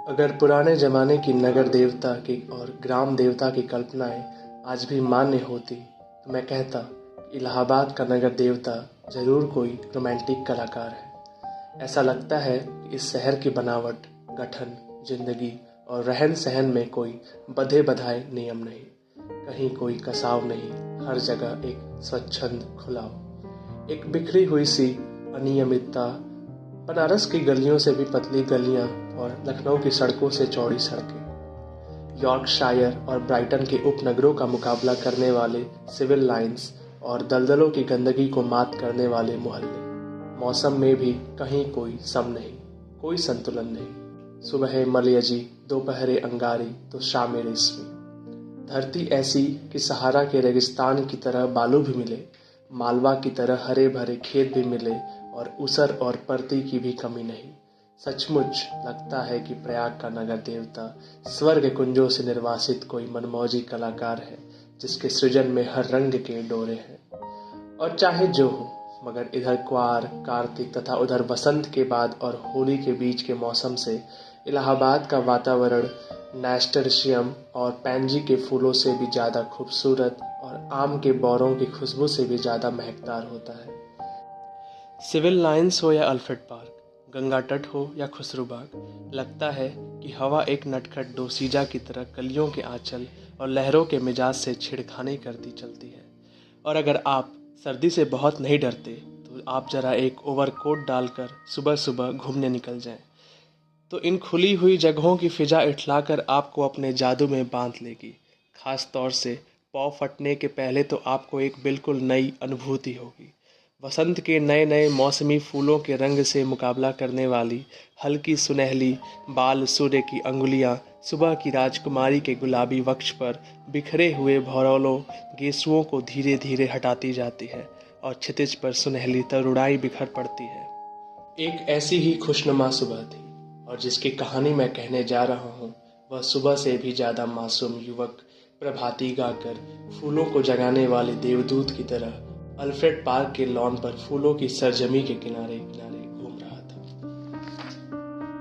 अगर पुराने ज़माने की नगर देवता की और ग्राम देवता की कल्पनाएं आज भी मान्य होती तो मैं कहता कि इलाहाबाद का नगर देवता ज़रूर कोई रोमांटिक कलाकार है। ऐसा लगता है कि इस शहर की बनावट, गठन, जिंदगी और रहन सहन में कोई बंधे बधाए नियम नहीं, कहीं कोई कसाव नहीं, हर जगह एक स्वच्छंद खुलाव, एक बिखरी हुई सी अनियमितता। बनारस की गलियों से भी पतली गलियां और लखनऊ की सड़कों से चौड़ी सड़कें, यॉर्कशायर और ब्राइटन के उपनगरों का मुकाबला करने वाले सिविल लाइंस और दलदलों की गंदगी को मात करने वाले मोहल्ले। मौसम में भी कहीं कोई सम नहीं, कोई संतुलन नहीं। सुबह मलयजी, दोपहरे अंगारी तो शाम रेशमी। धरती ऐसी कि सहारा के रेगिस्तान की तरह बालू भी मिले, मालवा की तरह हरे भरे खेत भी मिले और उसर और परती की भी कमी नहीं। सचमुच लगता है कि प्रयाग का नगर देवता स्वर्ग कुंजों से निर्वासित कोई मनमौजी कलाकार है, जिसके सृजन में हर रंग के डोरे हैं। और चाहे जो हो, मगर इधर क्वार, कार्तिक तथा उधर बसंत के बाद और होली के बीच के मौसम से इलाहाबाद का वातावरण नैस्टरशियम और पैंजी के फूलों से भी ज़्यादा खूबसूरत और आम के बौरों की खुशबू से भी ज़्यादा महकदार होता है। सिविल लाइंस हो या अल्फ्रेड पार्क, गंगा तट हो या खुसरू बाग, लगता है कि हवा एक नटखट डोसीजा की तरह कलियों के आंचल और लहरों के मिजाज से छिड़खानी करती चलती है। और अगर आप सर्दी से बहुत नहीं डरते तो आप ज़रा एक ओवरकोट डालकर सुबह सुबह घूमने निकल जाएं, तो इन खुली हुई जगहों की फिजा इठलाकर आपको अपने जादू में बांध लेगी। खास तौर से पौ फटने के पहले तो आपको एक बिल्कुल नई अनुभूति होगी। वसंत के नए नए मौसमी फूलों के रंग से मुकाबला करने वाली हल्की सुनहली बाल सूर्य की अंगुलियां सुबह की राजकुमारी के गुलाबी वक्ष पर बिखरे हुए भौरोलों गेसुओं को धीरे धीरे हटाती जाती है और क्षितिज पर सुनहली तरुणाई बिखर पड़ती है। एक ऐसी ही खुशनुमा सुबह थी, और जिसकी कहानी मैं कहने जा रहा हूँ वह सुबह से भी ज़्यादा मासूम युवक प्रभाती गाकर फूलों को जगाने वाले देवदूत की तरह अल्फ्रेड पार्क के लॉन पर फूलों की सरजमी के किनारे किनारे घूम रहा था।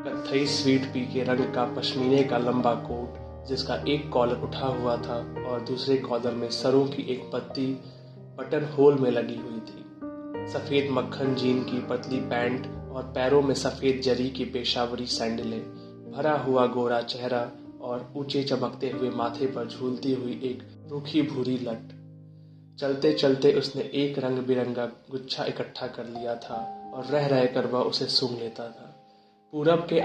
कत्थई स्वीट पी के रंग का पश्मीने का लंबा कोट, जिसका एक कॉलर उठा हुआ था और दूसरे कॉलर में सरों की एक पत्ती बटन होल में लगी हुई थी। सफ़ेद मक्खन जीन की पतली पैंट और पैरों में सफ़ेद जरी की पेशावरी सैंडलें, भरा हुआ गोरा चेहरा और ऊंचे चमकते हुए माथे पर झूलती हुई एक रूखी भूरी लट। चलते चलते उसने एक रंग बिरंगा गुच्छा इकट्ठा कर लिया था और रह रहकर वह उसे सूंघ लेता था। पूरब के